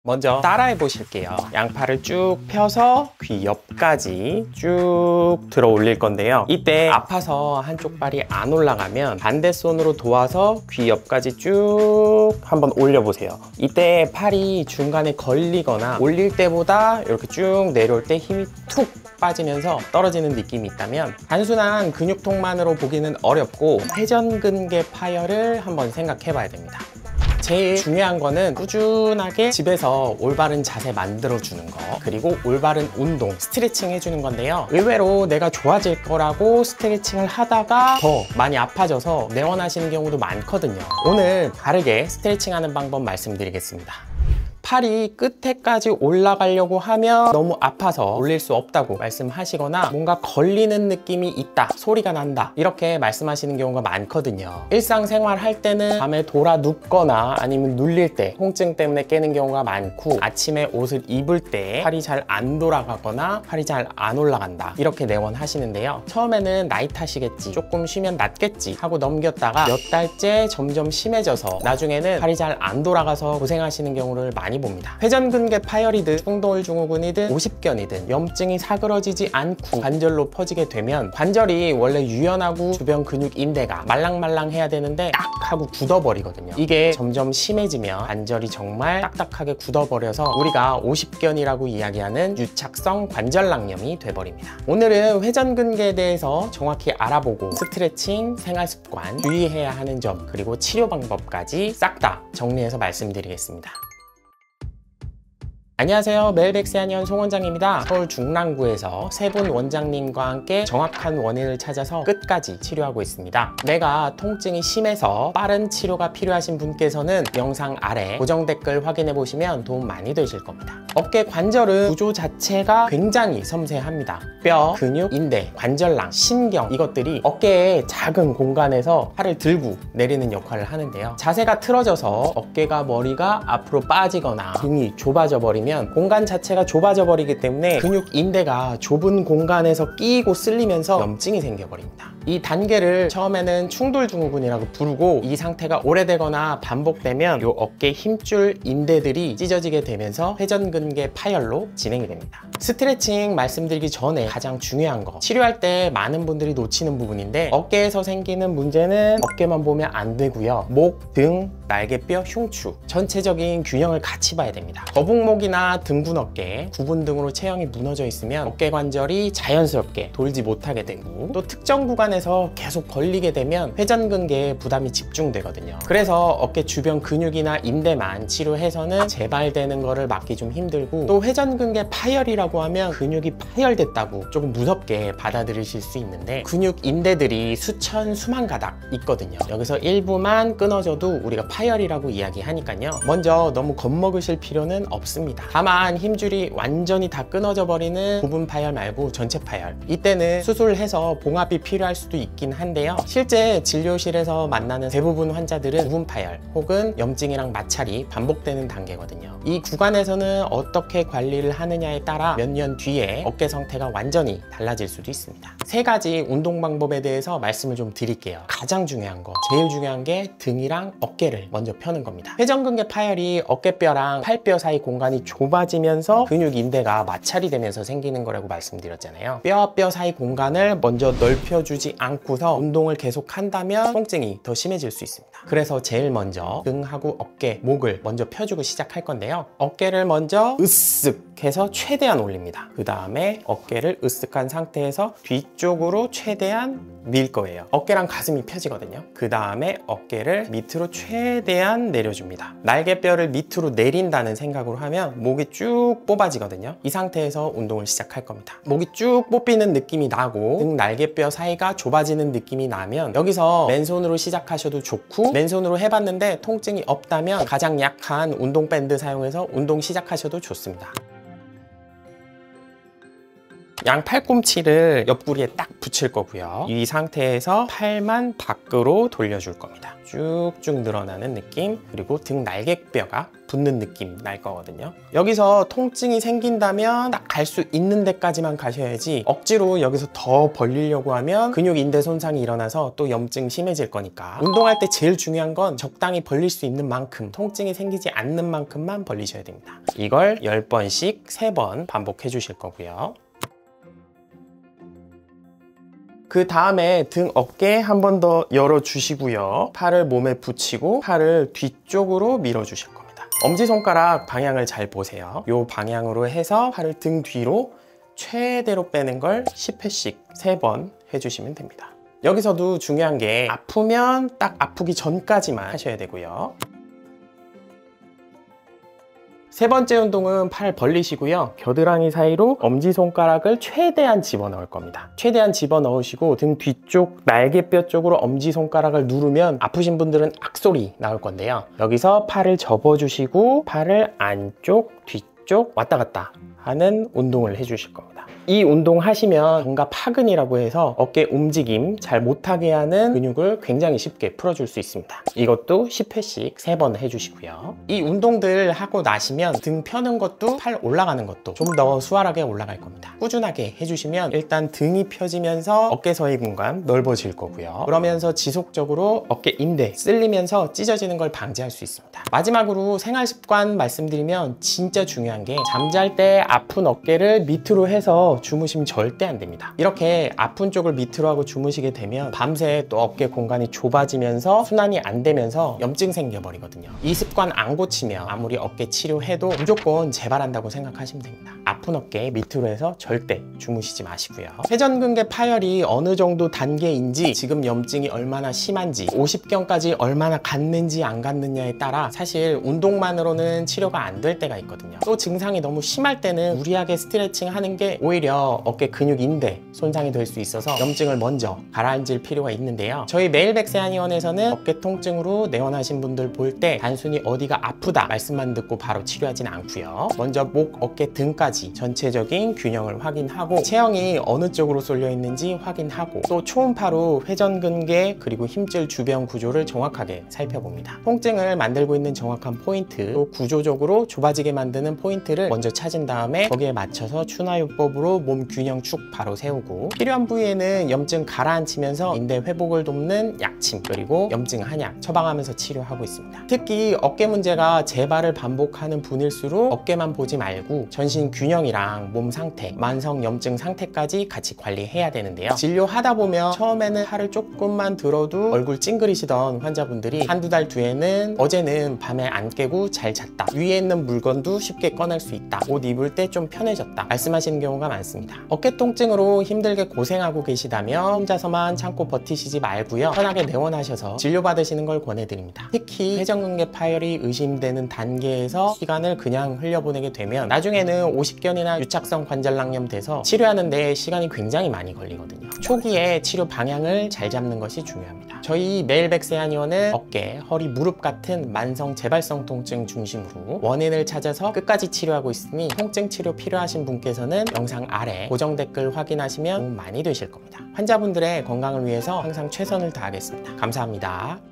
먼저 따라해 보실게요. 양팔을 쭉 펴서 귀 옆까지 쭉 들어 올릴 건데요. 이때 아파서 한쪽 발이 안 올라가면 반대 손으로 도와서 귀 옆까지 쭉 한번 올려보세요. 이때 팔이 중간에 걸리거나 올릴 때보다 이렇게 쭉 내려올 때 힘이 툭 빠지면서 떨어지는 느낌이 있다면 단순한 근육통만으로 보기는 어렵고 회전근개 파열을 한번 생각해 봐야 됩니다. 제일 중요한 거는 꾸준하게 집에서 올바른 자세 만들어주는 거, 그리고 올바른 운동, 스트레칭 해주는 건데요. 의외로 내가 좋아질 거라고 스트레칭을 하다가 더 많이 아파져서 내원하시는 경우도 많거든요. 오늘 다르게 스트레칭 하는 방법 말씀드리겠습니다. 팔이 끝에까지 올라가려고 하면 너무 아파서 올릴 수 없다고 말씀하시거나 뭔가 걸리는 느낌이 있다, 소리가 난다, 이렇게 말씀하시는 경우가 많거든요. 일상생활 할 때는 밤에 돌아 눕거나 아니면 눌릴 때 통증 때문에 깨는 경우가 많고, 아침에 옷을 입을 때 팔이 잘 안 돌아가거나 팔이 잘 안 올라간다, 이렇게 내원하시는데요. 처음에는 나이 탓이겠지, 조금 쉬면 낫겠지 하고 넘겼다가 몇 달째 점점 심해져서 나중에는 팔이 잘 안 돌아가서 고생하시는 경우를 많이 봅니다. 회전근개 파열이든 충돌증후군이든 오십견이든 염증이 사그러지지 않고 관절로 퍼지게 되면 관절이 원래 유연하고 주변 근육 인대가 말랑말랑해야 되는데 딱 하고 굳어버리거든요. 이게 점점 심해지면 관절이 정말 딱딱하게 굳어버려서 우리가 오십견이라고 이야기하는 유착성 관절낭염이 돼버립니다. 오늘은 회전근개에 대해서 정확히 알아보고 스트레칭, 생활습관, 주의해야 하는 점, 그리고 치료 방법까지 싹 다 정리해서 말씀드리겠습니다. 안녕하세요. 멜백스한의원 송원장입니다. 서울 중랑구에서 세 분 원장님과 함께 정확한 원인을 찾아서 끝까지 치료하고 있습니다. 내가 통증이 심해서 빠른 치료가 필요하신 분께서는 영상 아래 고정 댓글 확인해 보시면 도움 많이 되실 겁니다. 어깨 관절은 구조 자체가 굉장히 섬세합니다. 뼈, 근육, 인대, 관절낭, 신경, 이것들이 어깨의 작은 공간에서 팔을 들고 내리는 역할을 하는데요. 자세가 틀어져서 어깨가 머리가 앞으로 빠지거나 등이 좁아져 버리면 공간 자체가 좁아져 버리기 때문에 근육 인대가 좁은 공간에서 끼이고 쓸리면서 염증이 생겨버립니다. 이 단계를 처음에는 충돌증후군이라고 부르고, 이 상태가 오래되거나 반복되면 이 어깨 힘줄 인대들이 찢어지게 되면서 회전근개 파열로 진행이 됩니다. 스트레칭 말씀드리기 전에 가장 중요한 거, 치료할 때 많은 분들이 놓치는 부분인데, 어깨에서 생기는 문제는 어깨만 보면 안 되고요. 목, 등, 날개뼈, 흉추 전체적인 균형을 같이 봐야 됩니다. 거북목이나 등근 어깨, 구분 등으로 체형이 무너져 있으면 어깨 관절이 자연스럽게 돌지 못하게 되고, 또 특정 구간에서 계속 걸리게 되면 회전근개에 부담이 집중되거든요. 그래서 어깨 주변 근육이나 인대만 치료해서는 재발되는 거를 막기 좀 힘들고, 또 회전근개 파열이라고 하면 근육이 파열됐다고 조금 무섭게 받아들이실 수 있는데, 근육 인대들이 수천 수만 가닥 있거든요. 여기서 일부만 끊어져도 우리가 파열이라고 이야기하니까요. 먼저 너무 겁먹으실 필요는 없습니다. 다만 힘줄이 완전히 다 끊어져 버리는 부분 파열 말고 전체 파열, 이때는 수술해서 봉합이 필요할 수도 있긴 한데요. 실제 진료실에서 만나는 대부분 환자들은 부분 파열 혹은 염증이랑 마찰이 반복되는 단계거든요. 이 구간에서는 어떻게 관리를 하느냐에 따라 몇 년 뒤에 어깨 상태가 완전히 달라질 수도 있습니다. 세 가지 운동 방법에 대해서 말씀을 좀 드릴게요. 가장 중요한 거, 제일 중요한 게 등이랑 어깨를 먼저 펴는 겁니다. 회전근개 파열이 어깨뼈랑 팔뼈 사이 공간이 좁아지면서 근육 인대가 마찰이 되면서 생기는 거라고 말씀드렸잖아요. 뼈와 뼈 사이 공간을 먼저 넓혀주지 않고서 운동을 계속 한다면 통증이 더 심해질 수 있습니다. 그래서 제일 먼저 등하고 어깨, 목을 먼저 펴주고 시작할 건데요. 어깨를 먼저 으쓱 해서 최대한 올립니다. 그 다음에 어깨를 으쓱한 상태에서 뒤쪽으로 최대한 밀 거예요. 어깨랑 가슴이 펴지거든요. 그 다음에 어깨를 밑으로 최대한 내려줍니다. 날개뼈를 밑으로 내린다는 생각으로 하면 목이 쭉 뽑아지거든요. 이 상태에서 운동을 시작할 겁니다. 목이 쭉 뽑히는 느낌이 나고 등 날개뼈 사이가 좁아지는 느낌이 나면 여기서 맨손으로 시작하셔도 좋고, 맨손으로 해봤는데 통증이 없다면 가장 약한 운동 밴드 사용해서 운동 시작하셔도 좋습니다. 양 팔꿈치를 옆구리에 딱 붙일 거고요. 이 상태에서 팔만 밖으로 돌려줄 겁니다. 쭉쭉 늘어나는 느낌, 그리고 등 날개뼈가 붙는 느낌 날 거거든요. 여기서 통증이 생긴다면 딱 갈 수 있는 데까지만 가셔야지 억지로 여기서 더 벌리려고 하면 근육 인대 손상이 일어나서 또 염증 심해질 거니까 운동할 때 제일 중요한 건 적당히 벌릴 수 있는 만큼, 통증이 생기지 않는 만큼만 벌리셔야 됩니다. 이걸 10번씩 3번 반복해 주실 거고요. 그 다음에 등 어깨 한 번 더 열어주시고요. 팔을 몸에 붙이고 팔을 뒤쪽으로 밀어주실 겁니다. 엄지손가락 방향을 잘 보세요. 이 방향으로 해서 팔을 등 뒤로 최대로 빼는 걸 10회씩 3번 해주시면 됩니다. 여기서도 중요한 게 아프면 딱 아프기 전까지만 하셔야 되고요. 세 번째 운동은 팔 벌리시고요. 겨드랑이 사이로 엄지손가락을 최대한 집어넣을 겁니다. 최대한 집어넣으시고 등 뒤쪽 날개뼈 쪽으로 엄지손가락을 누르면 아프신 분들은 악소리 나올 건데요. 여기서 팔을 접어주시고 팔을 안쪽, 뒤쪽 왔다 갔다 하는 운동을 해주실 겁니다. 이 운동 하시면 견갑하근이라고 해서 어깨 움직임 잘 못하게 하는 근육을 굉장히 쉽게 풀어줄 수 있습니다. 이것도 10회씩 3번 해주시고요. 이 운동들 하고 나시면 등 펴는 것도 팔 올라가는 것도 좀 더 수월하게 올라갈 겁니다. 꾸준하게 해주시면 일단 등이 펴지면서 어깨 서해 공간 넓어질 거고요. 그러면서 지속적으로 어깨 인대 쓸리면서 찢어지는 걸 방지할 수 있습니다. 마지막으로 생활습관 말씀드리면 진짜 중요한 게 잠잘 때 아픈 어깨를 밑으로 해서 주무시면 절대 안 됩니다. 이렇게 아픈 쪽을 밑으로 하고 주무시게 되면 밤새 또 어깨 공간이 좁아지면서 순환이 안 되면서 염증 생겨버리거든요. 이 습관 안 고치면 아무리 어깨 치료해도 무조건 재발한다고 생각하시면 됩니다. 아픈 어깨 밑으로 해서 절대 주무시지 마시고요. 회전근개 파열이 어느 정도 단계인지, 지금 염증이 얼마나 심한지, 50견까지 얼마나 갔는지 안 갔느냐에 따라 사실 운동만으로는 치료가 안 될 때가 있거든요. 또 증상이 너무 심할 때는 무리하게 스트레칭 하는 게 오히려 어깨 근육 인대 손상이 될 수 있어서 염증을 먼저 가라앉힐 필요가 있는데요. 저희 매일백세한의원에서는 어깨 통증으로 내원하신 분들 볼 때 단순히 어디가 아프다 말씀만 듣고 바로 치료하진 않고요. 먼저 목, 어깨, 등까지 전체적인 균형을 확인하고 체형이 어느 쪽으로 쏠려 있는지 확인하고 또 초음파로 회전근개 그리고 힘줄 주변 구조를 정확하게 살펴봅니다. 통증을 만들고 있는 정확한 포인트, 또 구조적으로 좁아지게 만드는 포인트를 먼저 찾은 다음에 거기에 맞춰서 추나요법으로 몸 균형 축 바로 세우고 필요한 부위에는 염증 가라앉히면서 인대 회복을 돕는 약침 그리고 염증 한약 처방하면서 치료하고 있습니다. 특히 어깨 문제가 재발을 반복하는 분일수록 어깨만 보지 말고 전신 균형이랑 몸 상태, 만성 염증 상태까지 같이 관리해야 되는데요. 진료하다 보면 처음에는 팔을 조금만 들어도 얼굴 찡그리시던 환자분들이 한두 달 뒤에는 어제는 밤에 안 깨고 잘 잤다, 위에 있는 물건도 쉽게 꺼낼 수 있다, 옷 입을 때 좀 편해졌다 말씀하시는 경우가 많습니다. 어깨 통증으로 힘들게 고생하고 계시다면 혼자서만 참고 버티시지 말고요. 편하게 내원하셔서 진료받으시는 걸 권해드립니다. 특히 회전근개 파열이 의심되는 단계에서 시간을 그냥 흘려보내게 되면 나중에는 오십견이나 유착성 관절낭염 돼서 치료하는데 시간이 굉장히 많이 걸리거든요. 초기에 치료 방향을 잘 잡는 것이 중요합니다. 저희 매일백세한의원은 어깨, 허리, 무릎 같은 만성 재발성 통증 중심으로 원인을 찾아서 끝까지 치료하고 있으니 통증 치료 필요하신 분께서는 영상 아래 고정 댓글 확인하시면 도움 많이 되실 겁니다. 환자분들의 건강을 위해서 항상 최선을 다하겠습니다. 감사합니다.